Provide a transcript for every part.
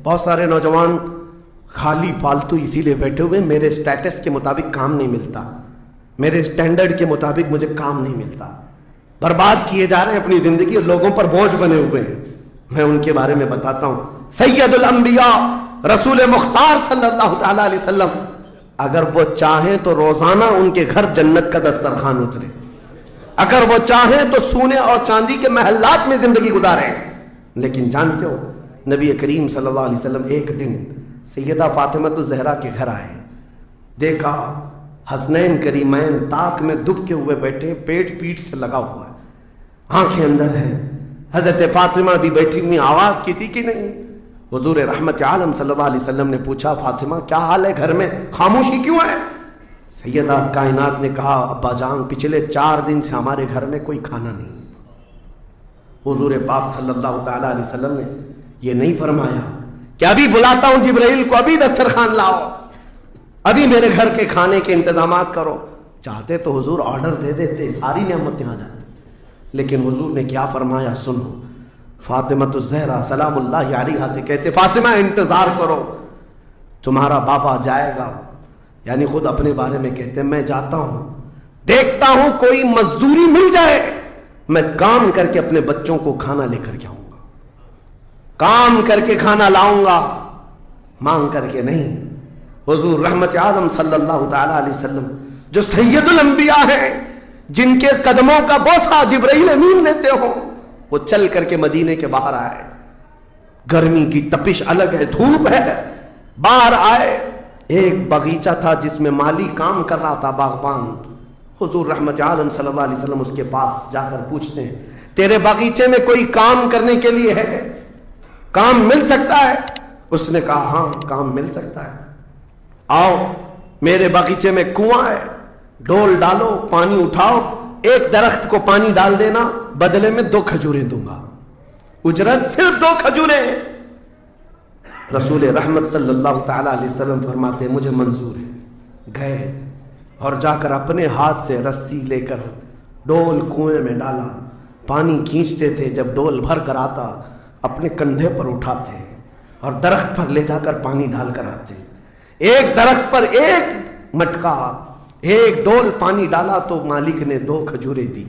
بہت سارے نوجوان خالی فالتو اسی لیے بیٹھے ہوئے میرے سٹیٹس کے مطابق کام نہیں ملتا، میرے سٹینڈرڈ کے مطابق مجھے کام نہیں ملتا، برباد کیے جا رہے ہیں اپنی زندگی اور لوگوں پر بوجھ بنے ہوئے ہیں. میں ان کے بارے میں بتاتا ہوں. سید الانبیاء رسول مختار صلی اللہ تعالی علیہ وسلم اگر وہ چاہیں تو روزانہ ان کے گھر جنت کا دسترخوان اترے، اگر وہ چاہیں تو سونے اور چاندی کے محلات میں زندگی گزاریں. لیکن جانتے ہو نبی کریم صلی اللہ علیہ وسلم ایک دن سیدہ فاطمہ الزہرا کے گھر آئے، دیکھا حسنین کریمین تاک میں دبکے ہوئے بیٹھے، پیٹ پیٹ سے لگا ہوا ہے، آنکھیں اندر ہیں. حضرت فاطمہ بھی بیٹھی ہوئی، آواز کسی کی نہیں. حضور رحمت عالم صلی اللہ علیہ وسلم نے پوچھا فاطمہ کیا حال ہے، گھر میں خاموشی کیوں ہے؟ سیدہ کائنات نے کہا ابا جان پچھلے 4 دن سے ہمارے گھر میں کوئی کھانا نہیں. حضور پاک صلی اللہ تعالی علیہ وسلم نے یہ نہیں فرمایا کہ ابھی بلاتا ہوں جبرائیل کو، ابھی دسترخوان لاؤ، ابھی میرے گھر کے کھانے کے انتظامات کرو. چاہتے تو حضور آرڈر دے دیتے، ساری نعمتیں آ جاتی، لیکن حضور نے کیا فرمایا سنو. فاطمہ الزہرا سلام اللہ علیہا سے کہتے فاطمہ انتظار کرو، تمہارا بابا جائے گا. یعنی خود اپنے بارے میں کہتے میں جاتا ہوں، دیکھتا ہوں کوئی مزدوری مل جائے، میں کام کر کے اپنے بچوں کو کھانا لے کر کے آؤں گا، کام کر کے کھانا لاؤں گا، مانگ کر کے نہیں. حضور رحمت عالم صلی اللہ تعالی علیہ وسلم جو سید الانبیاء ہیں، جن کے قدموں کا بوسہ جبرائیل امین لیتے ہوں، وہ چل کر کے مدینے کے باہر آئے. گرمی کی تپش الگ ہے، دھوپ ہے، باہر آئے. ایک باغیچہ تھا جس میں مالی کام کر رہا تھا، باغبان. حضور رحمت عالم صلی اللہ علیہ وسلم اس کے پاس جا کر پوچھتے ہیں تیرے باغیچے میں کوئی کام کرنے کے لیے ہے، کام مل سکتا ہے؟ اس نے کہا ہاں کام مل سکتا ہے، آؤ میرے باغیچے میں کنواں ہے، ڈول ڈالو، پانی اٹھاؤ، ایک درخت کو پانی ڈال دینا، بدلے میں 2 کھجوریں دوں گا، اجرت صرف 2 کھجوریں. رسول رحمت صلی اللہ تعالی علیہ وسلم فرماتے ہیں مجھے منظور ہے. گئے اور جا کر اپنے ہاتھ سے رسی لے کر ڈول کنویں میں ڈالا، پانی کھینچتے تھے، جب ڈول بھر کر آتا اپنے کندھے پر اٹھاتے اور درخت پر لے جا کر پانی ڈال کر آتے. ایک درخت پر ایک مٹکا، ایک ڈول پانی ڈالا تو مالک نے 2 کھجوریں دی،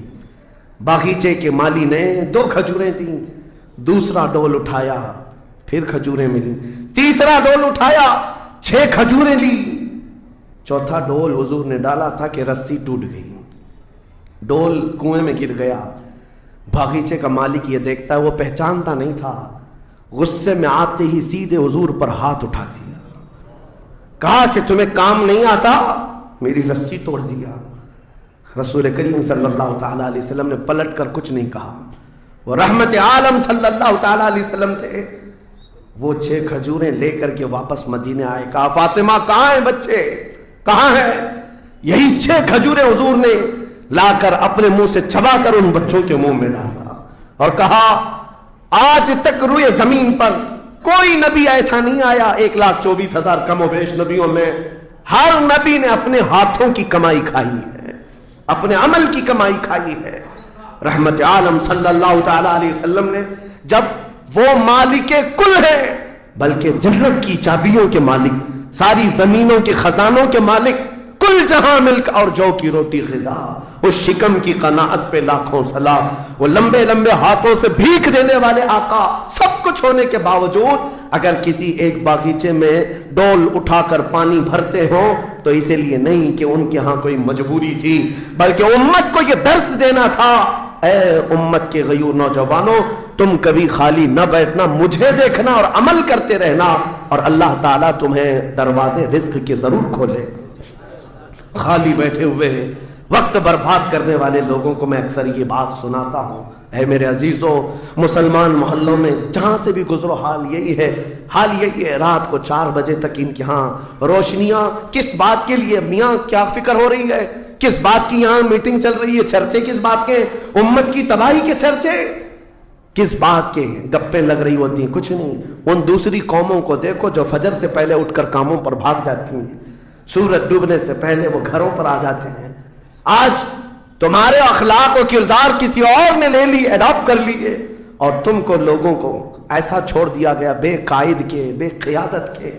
باغیچے کے مالی نے 2 کھجوریں دی. دوسرا ڈول اٹھایا پھر کھجوریں ملی، تیسرا ڈول اٹھایا 6 کھجوریں لی. چوتھا ڈول حضور نے ڈالا تھا کہ رسی ٹوٹ گئی، ڈول کنویں میں گر گیا. باغیچے کا مالک یہ دیکھتا ہے، وہ پہچانتا نہیں تھا، غصے میں آتے ہی سیدھے حضور پر ہاتھ اٹھا دیا، کہا کہ تمہیں کام نہیں آتا، میری رسی توڑ دیا. رسول کریم صلی اللہ تعالی علیہ وسلم نے پلٹ کر کچھ نہیں کہا. وہ رحمت عالم صلی اللہ تعالی علیہ وسلم تھے. وہ 6 کھجوریں لے کر کے واپس مدینے آئے. کہا فاطمہ کہاں ہیں بچے، کہاں ہیں؟ یہی 6 کھجوریں حضور نے لا کر اپنے منہ سے چبا کر ان بچوں کے منہ میں ڈالا اور کہا آج تک روئے زمین پر کوئی نبی ایسا نہیں آیا، 1,24,000 کم و بیش نبیوں میں ہر نبی نے اپنے ہاتھوں کی کمائی کھائی ہے، اپنے عمل کی کمائی کھائی ہے. رحمت عالم صلی اللہ تعالی علیہ وسلم نے جب وہ مالک کل ہے، بلکہ جنت کی چابیوں کے مالک، ساری زمینوں کے خزانوں کے مالک، کل جہاں ملک اور جو کی روٹی غذا، اس شکم کی قناعت پہ لاکھوں سلام، وہ لمبے لمبے ہاتھوں سے بھیک دینے والے آقا، سب کچھ ہونے کے باوجود اگر کسی ایک باغیچے میں ڈول اٹھا کر پانی بھرتے ہوں تو اسی لیے نہیں کہ ان کے ہاں کوئی مجبوری تھی، بلکہ امت کو یہ درس دینا تھا، اے امت کے غیور نوجوانوں، تم کبھی خالی نہ بیٹھنا، مجھے دیکھنا اور عمل کرتے رہنا، اور اللہ تعالیٰ تمہیں دروازے رزق کے ضرور کھولے. خالی بیٹھے ہوئے وقت برباد کرنے والے لوگوں کو میں اکثر یہ بات سناتا ہوں، اے میرے عزیزوں، مسلمان محلوں میں جہاں سے بھی گزرو حال یہی ہے، رات کو 4 بجے تک ان کے ہاں روشنیاں، کس بات کے لیے؟ میاں کیا فکر ہو رہی ہے، کس بات کی یہاں میٹنگ چل رہی ہے، چرچے کس بات کے؟ امت کی تباہی کے چرچے کس بات کے؟ گپیں لگ رہی ہوتی ہیں، کچھ نہیں. ان دوسری قوموں کو دیکھو جو فجر سے پہلے اٹھ کر کاموں پر بھاگ جاتی ہیں، سورج ڈوبنے سے پہلے وہ گھروں پر آ جاتے ہیں. آج تمہارے اخلاق و کردار کسی اور نے لے لی، اڈاپٹ کر لیے، और तुमको लोगों को ऐसा छोड़ दिया गया बेकायद के, बेक़ियादत के।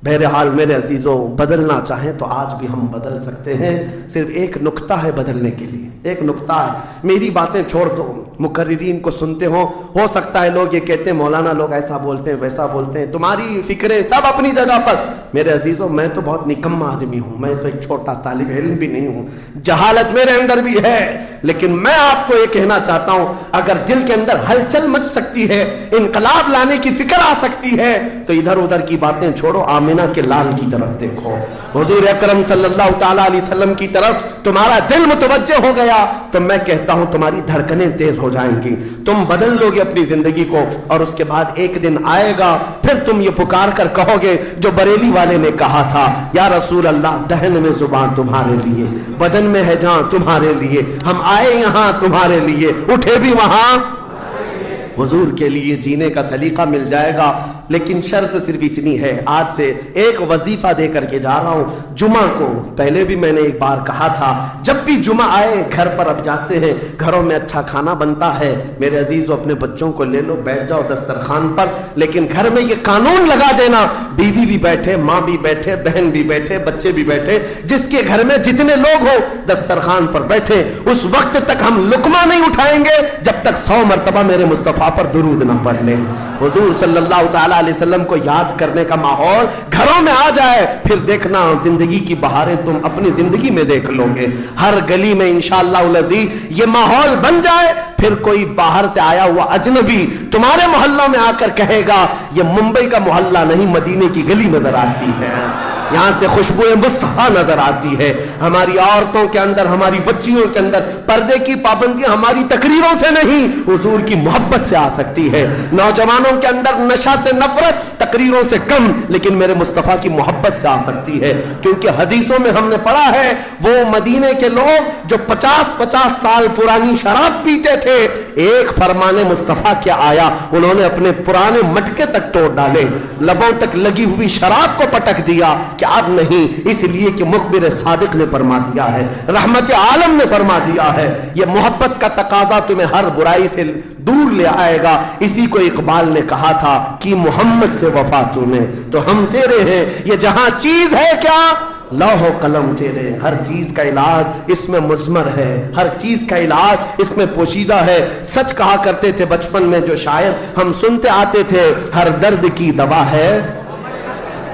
बहरहाल मेरे अजीज़ों, बदलना चाहें तो आज भी हम बदल सकते हैं। सिर्फ एक नुक्ता है बदलने के लिए, एक नुक्ता है। मेरी बातें छोड़ दो, मुकर्रिरीन को सुनते हो सकता है लोग ये कहते हैं मौलाना लोग ऐसा बोलते हैं वैसा बोलते हैं, तुम्हारी फिक्रें सब अपनी जगह पर। मेरे अजीज़ों, मैं तो बहुत निकम्मा आदमी हूँ, मैं तो एक छोटा तालिब इल्म भी नहीं हूँ, जहालत मेरे अंदर भी है। लेकिन मैं आपको ये कहना चाहता हूँ, अगर दिल के अंदर हलचल मच सकती है, इनकलाब लाने की फिक्र आ सकती है, तो इधर उधर की बातें छोड़ो, आमिना के लाल की तरफ देखो, हुजूर अकरम सल्लल्लाहु ताला अलैहि वसल्लम की तरफ तुम्हारा दिल मुतवज्जे हो गया तो मैं कहता हूं तुम्हारी धड़कनें तेज हो जाएंगी, तुम बदल लोगे अपनी जिंदगी को। और उसके बाद एक दिन आएगा फिर तुम ये पुकार कर कहोगे जो बरेली वाले ने कहा था, या रसूल अल्लाह, दहन में जुबान तुम्हारे लिए, बदन में है जान तुम्हारे लिए, हम आए यहां तुम्हारे लिए, उठे भी वहां हुजूर के लिए। जीने का सलीका मिल जाएगा। लेकिन शर्त सिर्फ इतनी है, आज से एक वजीफा दे करके जा रहा हूं जुमा को। पहले भी मैंने एक बार कहा था, जब भी जुमा आए घर पर अब जाते हैं, घरों में अच्छा खाना बनता है, मेरे अजीजों अपने बच्चों को ले लो, बैठ जाओ दस्तरखान पर। लेकिन घर में ये कानून लगा देना, बीवी भी बैठे, माँ भी बैठे, बहन भी बैठे, बच्चे भी बैठे, जिसके घर में जितने लोग हो दस्तरखान पर बैठे, उस वक्त तक हम लुकमा नहीं उठाएंगे जब तक 100 मरतबा मेरे मुस्तफा पर दुरूद ना पढ़ लें। हुजूर सल्लल्लाहु ताला अलैहि वसल्लम को याद करने का माहौल घरों में आ जाए, फिर देखना जिंदगी की बहारें तुम अपनी जिंदगी में देख लोगे। हर गली में इंशाअल्लाह अज़ीज़ ये माहौल बन जाए, फिर कोई बाहर से आया हुआ अजनबी तुम्हारे मोहल्लों में आकर कहेगा ये मुंबई का मोहल्ला नहीं, मदीने की गली नजर आती है, यहाँ से खुशबू मुस्तफा नजर आती है। हमारी औरतों के अंदर, हमारी बच्चियों के अंदर पर्दे की पाबंदी हमारी तकरीरों से नहीं, हुजूर की मोहब्बत से आ सकती है। नौजवानों के अंदर नशा से नफरत तकरीरों से कम, लेकिन मेरे मुस्तफा की मोहब्बत से आ सकती है। क्योंकि हदीसों में हमने पढ़ा है, वो मदीने के लोग जो 50-50 साल पुरानी शराब पीते थे, एक फरमाने मुस्तफा क्या आया, उन्होंने अपने पुराने मटके तक तोड़ डाले, लबों तक लगी हुई शराब को पटक दिया कि अब नहीं, इसलिए कि मुखबिर सादिक ने फरमा दिया है, रहमत आलम ने फरमा दिया है, ये मोहब्बत का तकाजा तुम्हें हर बुराई से दूर ले आएगा। इसी को इकबाल ने कहा था कि मोहम्मद से वफा तूने तो हम तेरे हैं, ये जहां चीज है क्या लौह कलम तेरे, हर चीज का इलाज इसमें मुज़मर है, हर चीज का इलाज इसमें पोशीदा है। सच कहा करते थे बचपन में जो शायर हम सुनते आते थे, हर दर्द की दवा है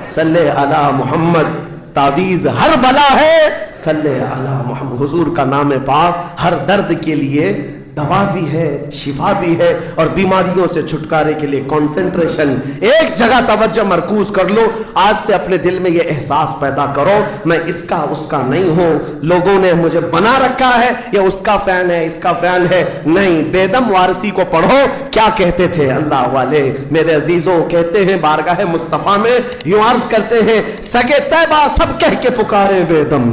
सल्ले अला मोहम्मद, तावीज हर बला है सल्ले अला मोहम्मद। हुजूर का नाम पाक हर दर्द के लिए दवा भी है, शिफा भी है, और बीमारियों से छुटकारे के लिए कंसंट्रेशन, एक जगह तवज्जो मरकूज कर लो। आज से अपने दिल में ये एहसास पैदा करो, मैं इसका उसका नहीं हूं, लोगों ने मुझे बना रखा है, ये उसका फैन है, इसका फैन है, नहीं। बेदम वारसी को पढ़ो, क्या कहते थे अल्लाह वाले। मेरे अजीजों, कहते हैं बारगाह मुस्तफा में यूं अर्ज करते हैं, सगे तैबा सब कह के पुकारे बेदम,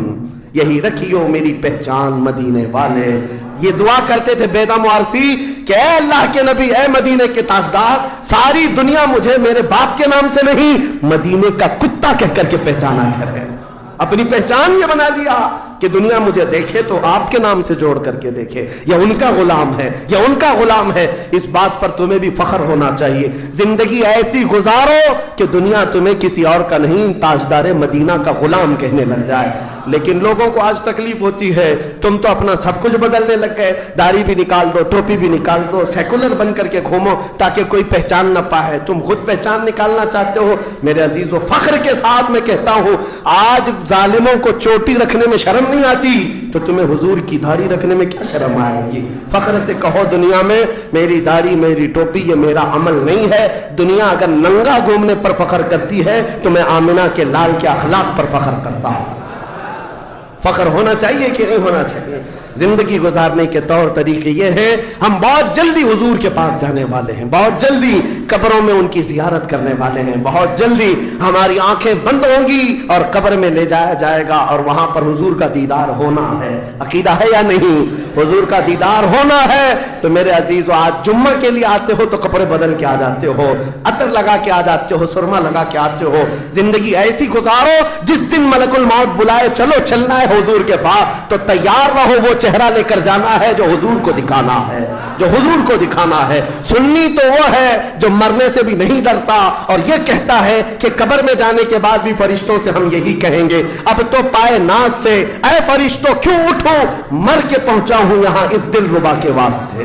यही रखियो मेरी पहचान मदीने वाले। ये दुआ करते थे बेदम वारसी कि ऐ अल्लाह के नबी, ऐ मदीने के ताजदार, सारी दुनिया मुझे मेरे बाप के नाम से नहीं, मदीने का कुत्ता कह करके पहचाना करे। अपनी पहचान ये बना लिया कि दुनिया मुझे देखे तो आपके नाम से जोड़ करके देखे, यह उनका गुलाम है, यह उनका गुलाम है। इस बात पर तुम्हें भी फख्र होना चाहिए। जिंदगी ऐसी गुजारो कि दुनिया तुम्हें किसी और का नहीं, ताजदार मदीना का गुलाम कहने लग जाए। लेकिन लोगों को आज तकलीफ होती है, तुम तो अपना सब कुछ बदलने लग गए, दाढ़ी भी निकाल दो, टोपी भी निकाल दो, सेकुलर बन करके घूमो ताकि कोई पहचान ना पाए, तुम खुद पहचान निकालना चाहते हो। मेरे अजीजों, फख्र के साथ मैं कहता हूं, आज जालिमों को चोटी रखने में शर्म नहीं आती, तो तुम्हें हुजूर की दाढ़ी रखने में क्या शर्म आएगी। फख्र से कहो दुनिया में मेरी दाढ़ी मेरी टोपी ये मेरा अमल नहीं है। दुनिया अगर नंगा घूमने पर फख्र करती है तो मैं आमिना के लाल के अखलाक पर फख्र करता हूं। फख्र होना चाहिए कि नहीं होना चाहिए। जिंदगी गुजारने के तौर तरीके ये हैं, हम बहुत जल्दी हुजूर के पास जाने वाले हैं, बहुत जल्दी कब्रों में उनकी जियारत करने वाले हैं, बहुत जल्दी हमारी आंखें बंद होंगी और कब्र में ले जाया जाएगा और वहां पर हुजूर का दीदार होना है। अकीदा है या नहीं? हुजूर का दीदार होना है। तो मेरे अजीजों, आज जुम्मा के लिए आते हो तो कपड़े बदल के आ जाते हो, अतर लगा के आ जाते हो, सुरमा लगा के आते हो। जिंदगी ऐसी गुजारो, जिस दिन मलकुल मौत बुलाए चलो चलना है हुजूर के पास, तो तैयार रहो वो چہرہ لے کر جانا ہے جو حضور کو دکھانا ہے، جو حضور کو دکھانا ہے۔ سنی تو وہ ہے جو مرنے سے بھی نہیں ڈرتا اور یہ کہتا ہے کہ قبر میں جانے کے بعد بھی فرشتوں سے ہم یہی کہیں گے، اب تو پائے ناز سے اے فرشتوں کیوں اٹھوں، مر کے پہنچا ہوں یہاں اس دل ربا کے واسطے۔